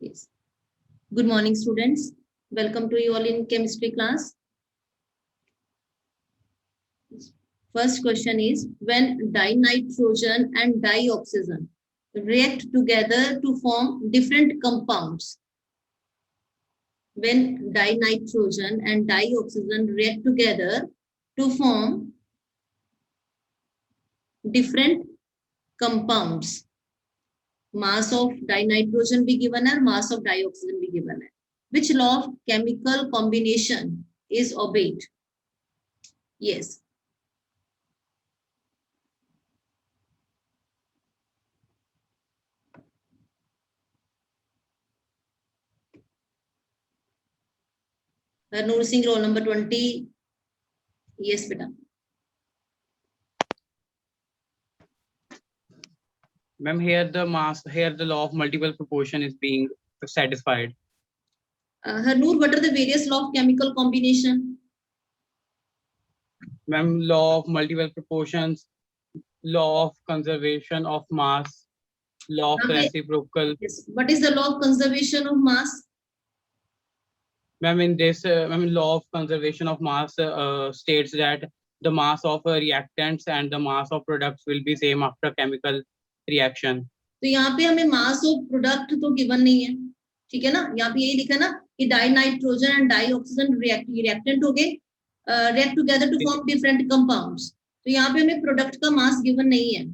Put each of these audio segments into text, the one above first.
Yes. Good morning, students. Welcome to you all in chemistry class. First question is, when dinitrogen and dioxygen react together to form different compounds. When dinitrogen and dioxygen react together to form different compounds. Mass of dinitrogen भी given है, mass of dioxygen भी given है. Which law of chemical combination is obeyed? Yes. Harnoor Singh, roll number 20. Yes, beta. Ma'am, here the law of multiple proportion is being satisfied. Harnoor, what are the various law of chemical combination? Ma'am, law of multiple proportions, law of conservation of mass, law of reciprocal. Yes. What is the law of conservation of mass? Ma'am, in this, law of conservation of mass states that the mass of reactants and the mass of products will be same after chemical reaction. तो यहाँ पे हमें mass of product तो given नहीं है, ठीक है ना. यहाँ पे यही लिखा ना कि डाइनाइट्रोजन एंड डाइऑक्सीजन रिएक्टेंट हो गए, react together to form different compounds. तो यहाँ पे हमें प्रोडक्ट का मास गिवन नहीं है,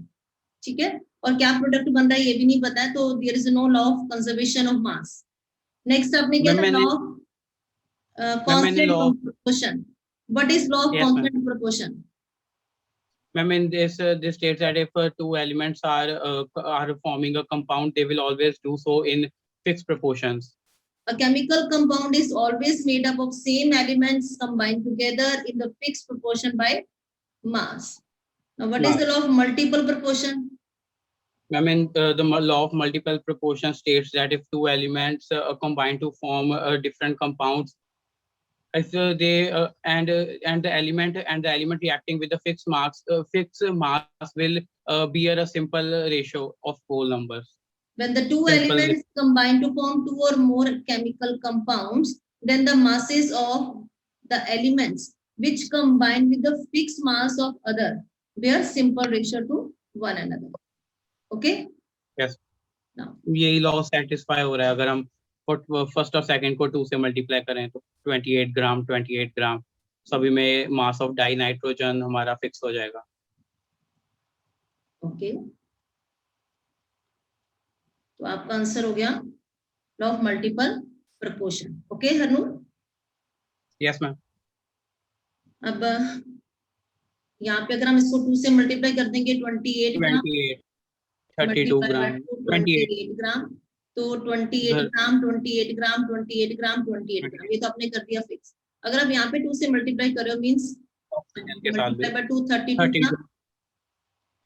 ठीक है. और क्या प्रोडक्ट बन रहा है ये भी नहीं पता है, तो there is no law of conservation of mass. Next आपने क्या था, law of constant proportion. What is law of constant proportion? Ma'am, in this states that if two elements are forming a compound, they will always do so in fixed proportions. A chemical compound is always made up of same elements combined together in the fixed proportion by mass. Now, what is the law of multiple proportion? Ma'am, in the law of multiple proportion states that if two elements combine to form different compounds, if they and the element reacting with the fixed mass will bear a simple ratio of whole numbers. When the two elements combine to form two or more chemical compounds, then the masses of the elements which combine with the fixed mass of other bear simple ratio to one another. Okay? Yes. Now, यही law satisfy हो रहा है अगर हम first और second को 2 से multiply करें तो 28 ग्राम सभी में मास ऑफ डाइनाइट्रोजन हमारा फिक्स हो जाएगा. ओके, तो आपका आंसर हो गया law of multiple proportion. Okay Harnoor? Yes ma'am. अब यहाँ पे अगर हम इसको 2 से मल्टीप्लाई कर देंगे 28 ग्राम, 32 ग्राम, 28 ग्राम, तो 28 ग्राम, 28 ग्राम, 28 ग्राम, 28 ग्राम, ये तो आपने कर दिया फिक्स. अगर आप यहाँ पे 2 से मल्टीप्लाई कर रहे हो means multiply by 2 32.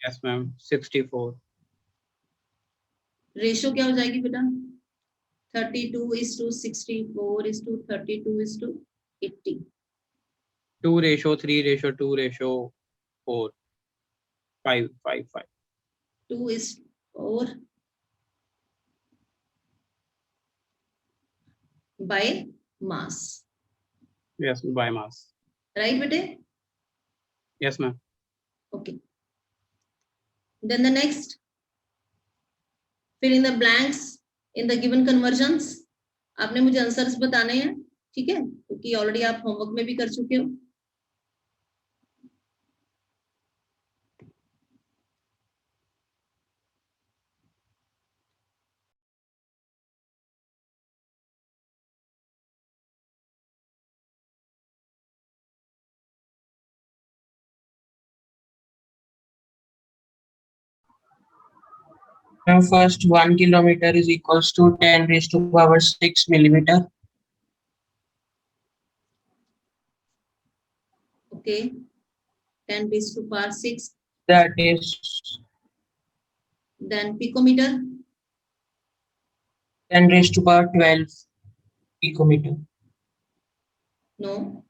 Yes ma'am 64. Ratio क्या हो जाएगी बेटा? 32:64:32:80. 2:3:2:4 5 2:4 by mass. Yes, by mass. Right, bete? Yes, ma'am. Okay. Then the next, fill in the blanks in the given conversions. आपने मुझे आंसर्स बताने हैं, ठीक है, क्योंकि ऑलरेडी आप होमवर्क में भी कर चुके हो. First, 1 kilometer is equals to 10 raised to power 6 millimeter. Okay, 10 raised to power 6. That is. Then picometer. 10 raised to power 12 picometer. No.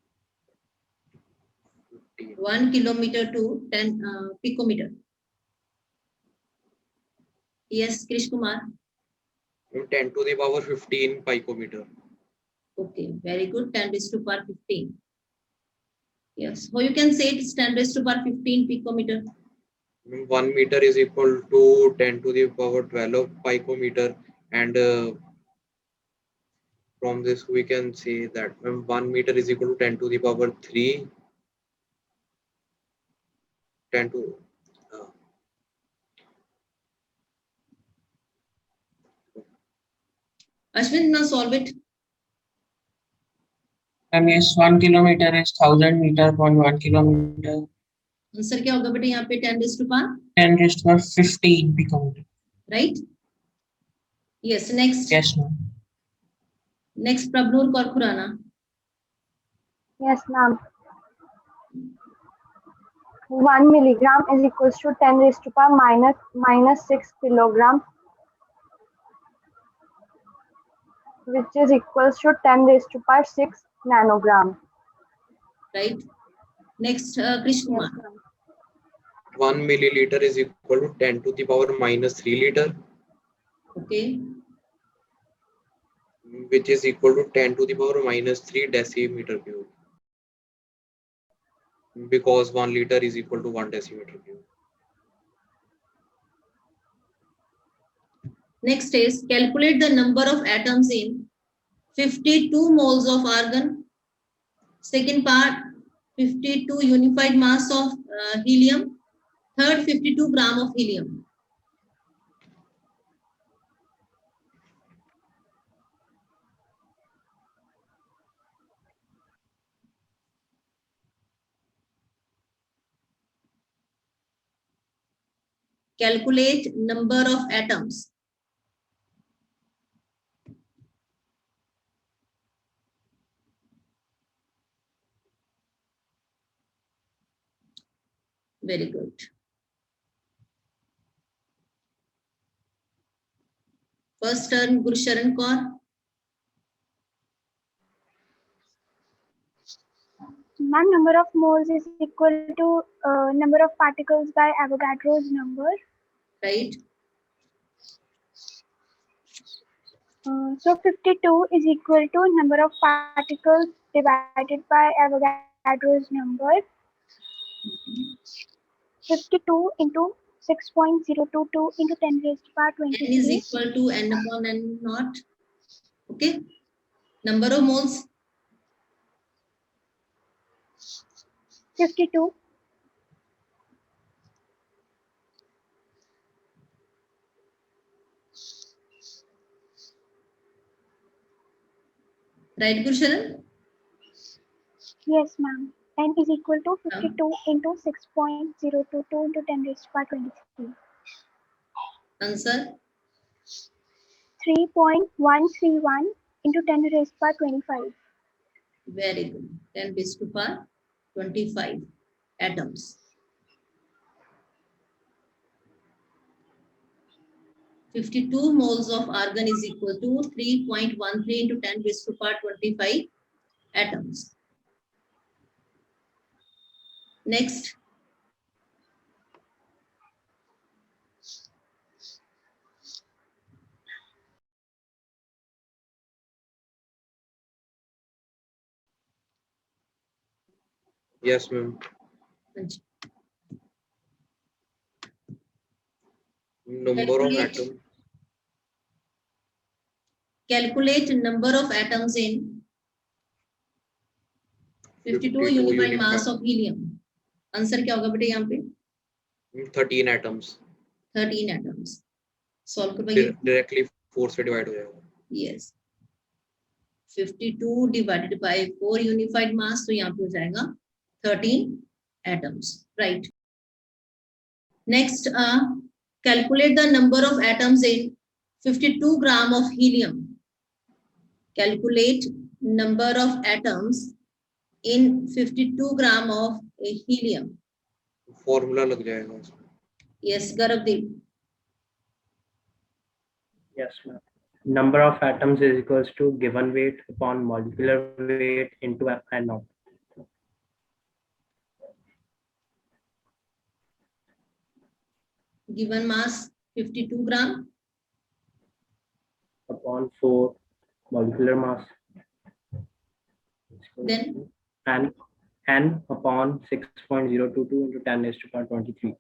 1 kilometer to 10 picometer. Yes, Krish Kumar. 10 to the power 15 picometer. Okay, very good. 10 raised to power 15. Yes. So you can say it's 10 raised to power 15 picometer. 1 meter is equal to 10 to the power 12 picometer, and from this we can say that 1 meter is equal to 10 to the power 3, 10 to Ashwin, now solve it. Yes, 1 kilometer is 1000 meter upon 1 kilometer. Answer क्या होगा बेटा यहाँ पे 10 raised to power 10 raised to power 15 picometer. right? Yes. Next. Yes, ma'am. Next, Prabnur Kaur Khurana. Yes, ma'am. 1 milligram is equals to 10 raised to power minus 6 kilogram, which is equals to 10 raised to power 6 nanogram. Right. Next, Krish Kumar. Yes, ma'am. 1 milliliter is equal to 10 to the power minus 3 liter, Okay. which is equal to 10 to the power minus 3 decimeter cube, because 1 liter is equal to 1 decimeter cube. Next is calculate the number of atoms in 52 moles of argon. Second part, 52 unified mass of helium. Third, 52 gram of helium. Calculate number of atoms. Very good. First turn, Gursharan Kaur. Ma'am, number of moles is equal to number of particles by Avogadro's number. Right. So 52 is equal to number of particles divided by Avogadro's number. 52 into 6.022 into 10 raised to power N is 23. equal to n upon n naught. Okay. Number of moles. 52. Right, Gursharan? Yes, ma'am. N is equal to 52 into 6.022 into 10 raised to power 23. Answer. 3.131 into 10 raised to power 25. Very good. 10 raised to power 25 atoms. 52 moles of argon is equal to 3.13 into 10 raised to power 25 atoms. Next. Yes, ma'am. Number of atoms. Calculate number of atoms in 52 unified mass of helium. Answer क्या होगा बेटे यहाँ पे? 13 atoms. 13 atoms. Solve करवाइए. Directly 4 से divide हो जाएगा. Yes. 52 divided by 4 unified mass, तो यहाँ पे हो जाएगा 13 atoms. Right. Next, calculate the number of atoms in 52 gram of helium. Calculate number of atoms in 52 gram of helium. Formula लग जाएगा. Yes, Garavdeep. Yes, ma'am. Number of atoms is equals to given weight upon molecular weight into N naught. Given mass 52 gram. upon 4 molecular mass. Then And n upon 6.022 into 10 raised to power 23.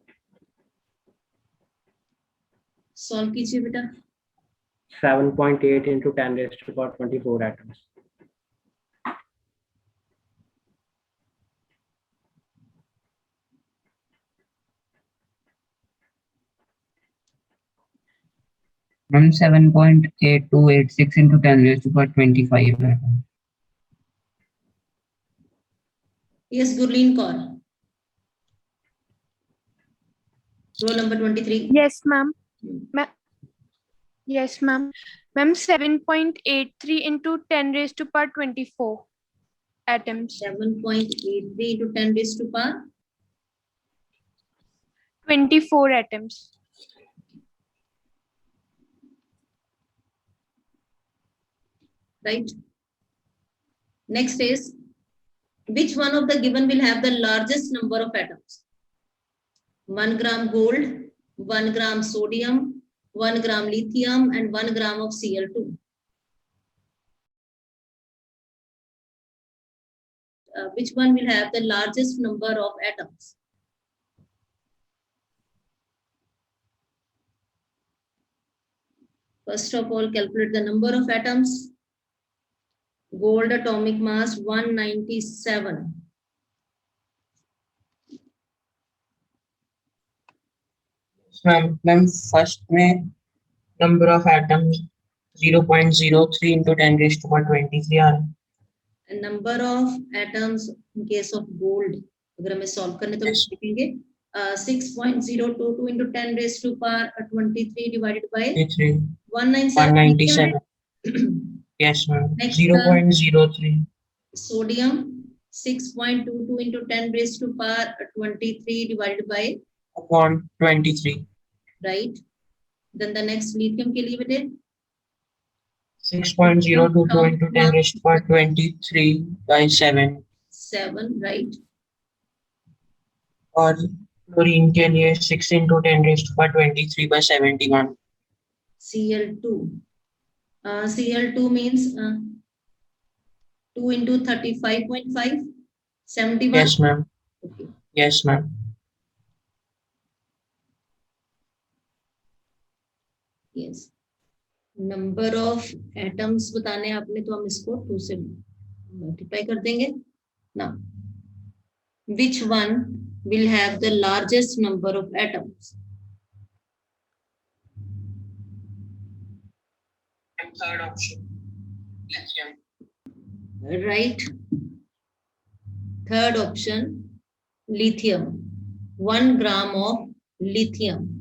solve कीजिए बेटा. 7.8 into 10 raised to power 24 atoms. From 7.8286 into 10 raised to power 25 atoms. Yes, Gurleen Kaur. Roll number 23. Yes, ma'am. Hmm. Yes, ma'am. Ma'am, 7.83 into 10 raised to power 24 atoms. 7.83 into 10 raised to power 24 atoms. right? Next is, which one of the given will have the largest number of atoms? 1 gram gold, 1 gram sodium, 1 gram lithium, and 1 gram of Cl2. Which one will have the largest number of atoms? First of all, calculate the number of atoms. Gold atomic mass 197. Ma'am, first में number of atoms 0.03 into 10 raised to power 23 are. And number of atoms in case of gold, अगर हमें solve करने तो Yes. लिखेंगे 6.022 into 10 raised to power 23 divided by 197. 197. Yes, ma'am. Next, 0.03. Sodium 6.22 into 10 raised to power 23 divided by, Upon 23. right? Then the next lithium के लिए बेटे 6.022 into 10 raised to power 23 by 7. 7, right? और chlorine के लिए 6 into 10 raised to power 23 by 71. Cl2. Cl2 means 2 into 35.5, 71. Yes, ma'am. Okay. Yes, ma'am. Yes. Number of atoms बताने आपने तो हम इसको 2 से multiply कर देंगे. Now, which one will have the largest number of atoms? And third option. Lithium. Right. Third option, lithium. 1 gram of lithium.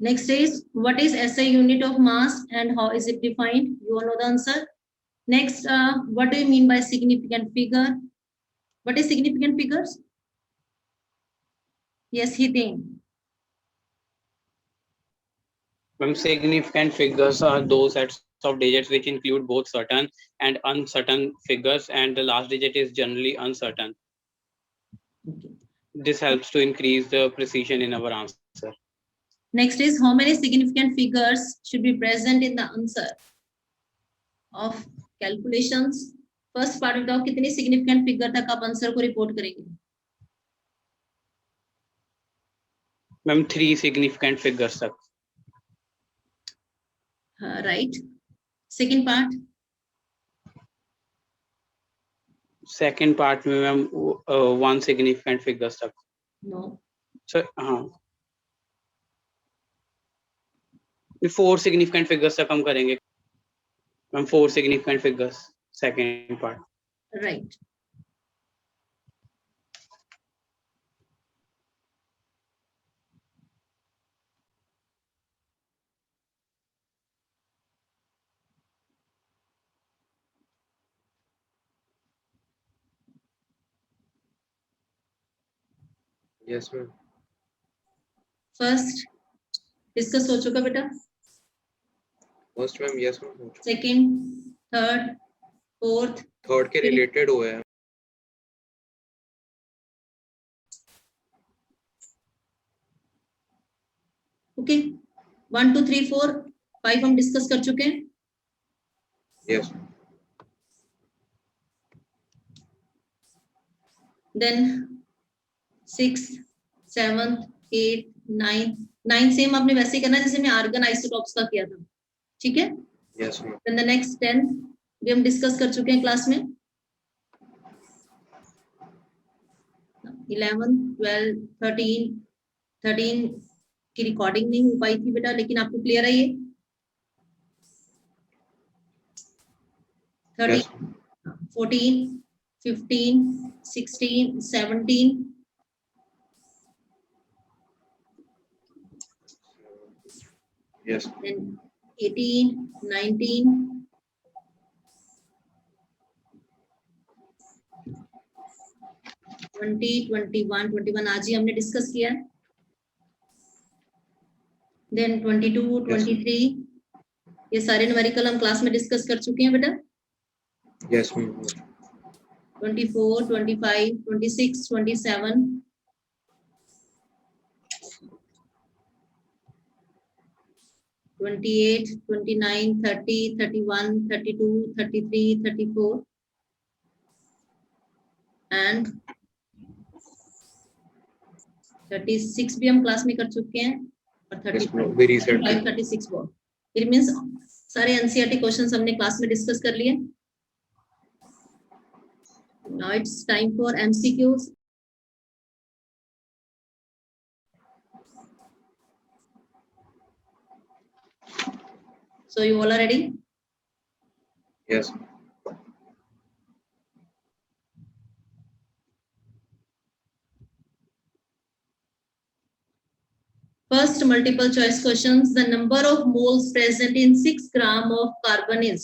Next is, what is SI unit of mass and how is it defined? You all know the answer. Next, what do you mean by significant figure? What is significant figures? Yes, Hitin. Significant figures are those sets of digits which include both certain and uncertain figures, and the last digit is generally uncertain. Okay. This helps to increase the precision in our answer. Next is, how many significant figures should be present in the answer of calculations? First part बताओ कितनी significant figure तक आप answer को report करेंगे? Ma'am, 3 significant figures तक. Right. Second part. Second part में ma'am 1 significant figures तक. No. So हाँ. 4 significant figures तक हम करेंगे. Ma'am, 4 significant figures. Second part. Right. Yes, ma'am. First discuss हो चुका बेटा, first ma'am yes ma'am, second, third, fourth, third के रिलेटेड हुए हैं। ओके 1 2 3 4 5 हम डिस्कस कर चुके हैं। यस देन 6 7 8 9 सेम आपने वैसे ही करना है जैसे मैं आर्गन आइसोटॉप्स का किया था, ठीक है। Yes ma'am, then the next 10 भी हम डिस्कस कर चुके हैं क्लास में। 11 12 13 की रिकॉर्डिंग नहीं हो पाई थी बेटा, लेकिन आपको क्लियर है ये 13 यस 14 15 16 17 यस then 18 19 20 21 आज ही हमने डिस्कस किया है। देन 22 23 ये सारे न्यूमेरिकल हम क्लास में डिस्कस कर चुके हैं बेटा। यस मैम, 24 25 26 27 28 29 30 31 32 33 34 एंड 36 भी हम क्लास में कर चुके हैं और यस मैम, वेरी रिसेंटली 36 वो इट मींस सारे एनसीईआरटी क्वेश्चंस हमने क्लास में डिस्कस कर लिए। Now it's time for MCQs. So you all are ready? Yes First multiple choice questions. The number of moles present in 6 gram of carbon is.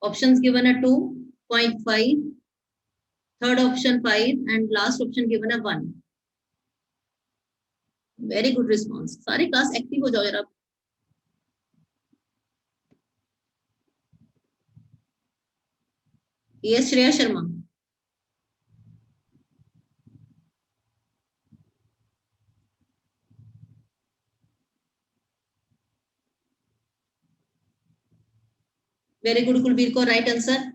Options given are 2.5, third option 5 and last option given are 1. Very good response. सारे class active हो जाओ यार आप। Yes, Shreya Sharma. Very good Kulbir को right answer.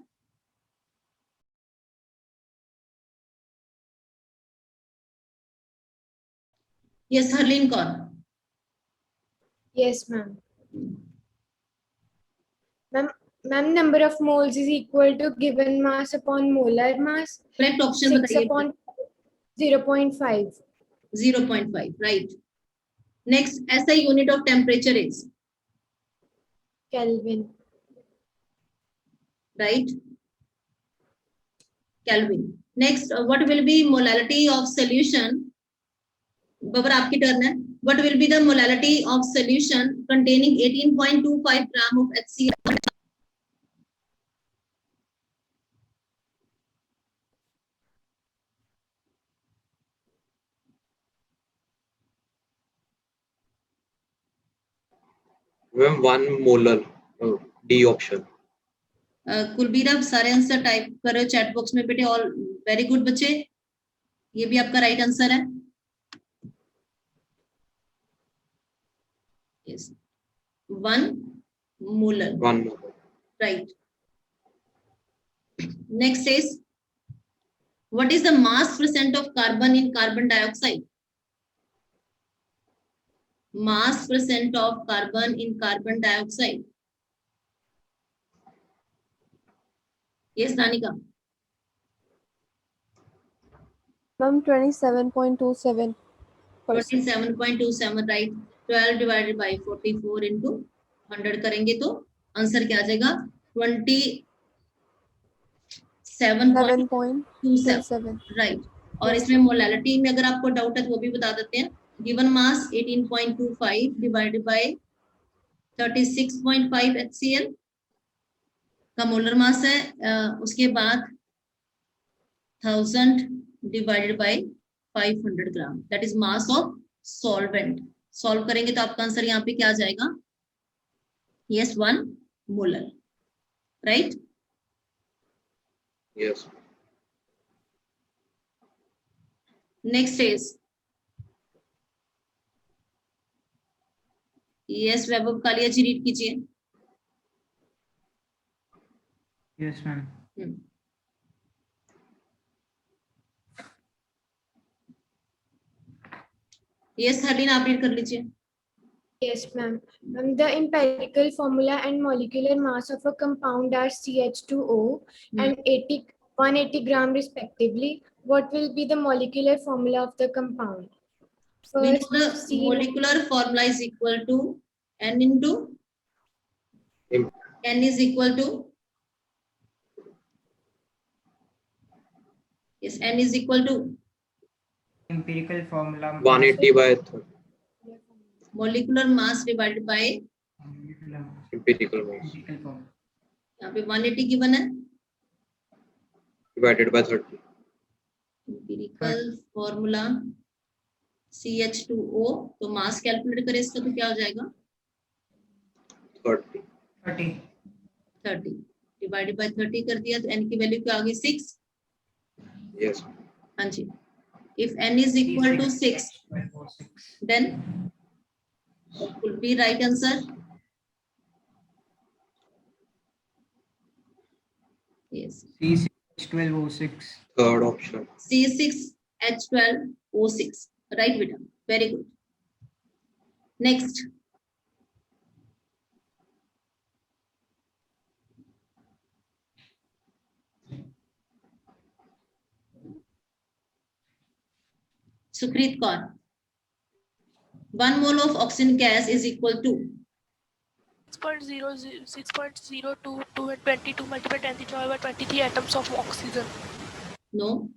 Yes Harleen Kaur. Yes, ma'am. Ma'am, number of moles is equal to given mass upon molar mass. Correct option 6 बताइए। upon 0.5. 0.5 right. Next SI unit of temperature is Kelvin. right, Kelvin. Next what will be molality of solution? Babar आपकी turn है। What will be the molality of solution containing 18.25 gram of HCl? Ma'am 1 molar, D option. Kulbir आप सारे answer type करो chat box में बेटे। All very good बच्चे, ये भी आपका राइट आंसर है। yes. 1 molar 1 molar. right. Next is what is the mass percent of carbon in carbon dioxide? Mass percent of carbon in carbon dioxide. Yes, Danika. Ma'am, 27.27%. 27.27 right. 12 divided by 44 into 100 करेंगे तो answer क्या आ जाएगा 27.27 right. और इसमें molality में अगर आपको डाउट है तो वो भी बता देते हैं। Given mass 18.25 divided by 36.5 HCl का मोलर मास है। उसके बाद 1000 divided by 500 gram, that is mass of solvent. Solve करेंगे तो आपका आंसर यहाँ पे क्या आ जाएगा? Yes, 1 molar, right? Yes. Next is yes, Vaibhav Kalia ji read कीजिए. Yes, ma'am. यस हरलीन, आप रीड कर लीजिए. Yes, ma'am. The empirical formula and molecular mass of a compound are CH2O and 180 gram respectively. What will be the molecular formula of the compound? We know First, the C molecular formula is equal to N into Im- N is equal to, yes, N is equal to Empirical formula. 180 by 30. molecular mass divided by, Empirical mass Empirical formula. यहाँ पे 180 given है. divided by 30. empirical formula CH2O, तो mass calculate करें इसका तो क्या हो जाएगा? 30. 30. 30 डिवाइडेड बाय 30 कर दिया तो n की वैल्यू क्या आ गई? 6. Yes. हाँ जी. If n is equal to 6, then what will be right answer? Yes, C6H12O6. Third option. C6H12O6. Right, beta. Very good. Next. Sukrit Kaur. 1 mole of oxygen gas is equal to 6.022 multiplied 10 to the power 23 atoms of oxygen. no.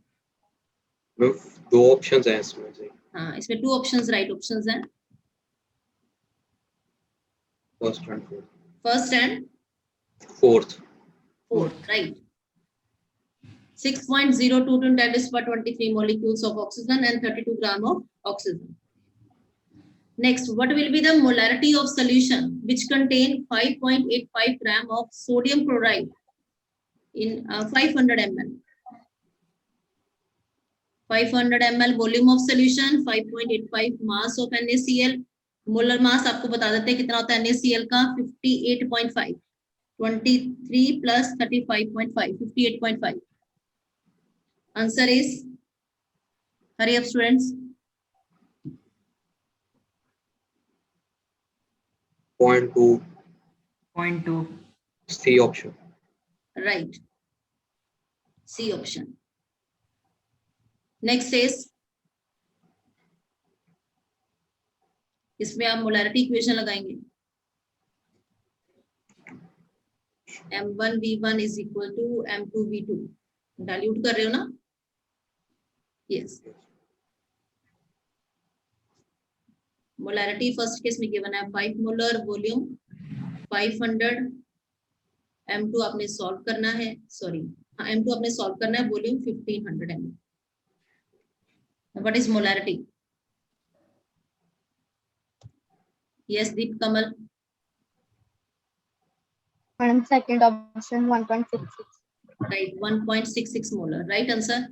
दो options हैं इसमें से. हाँ, इसमें 2 options right options हैं. First and fourth. First and Fourth. fourth, right. 6.022 to 10 to the power 23 molecules of oxygen and 32 gram of oxygen. Next, what will be the molarity of solution which contain 5.85 gram of sodium chloride in 500 ml? 500 ml volume of solution, 5.85 mass of NaCl. Molar mass आपको बता देते हैं कितना होता है NaCl का? 58.5. 23 plus 35.5, 58.5. Answer is, hurry up students. 0.2. 0.2. C option. Right. C option. Next is, इसमें आप मोलैरिटी इक्वेशन लगाएंगे. M1V1 is equal to M2V2. Dilute कर रहे हो ना? Yes. मोलैरिटी फर्स्ट केस में गिवन है 5 मोलर, वॉल्यूम 500. M2 आपने सॉल्व करना है, सॉरी हाँ M2 आपने सॉल्व करना है, volume 1500 ml. What is molarity? Yes, Deep Kamal. Madam, second option 1.66. Right, 1.66 molar. Right answer.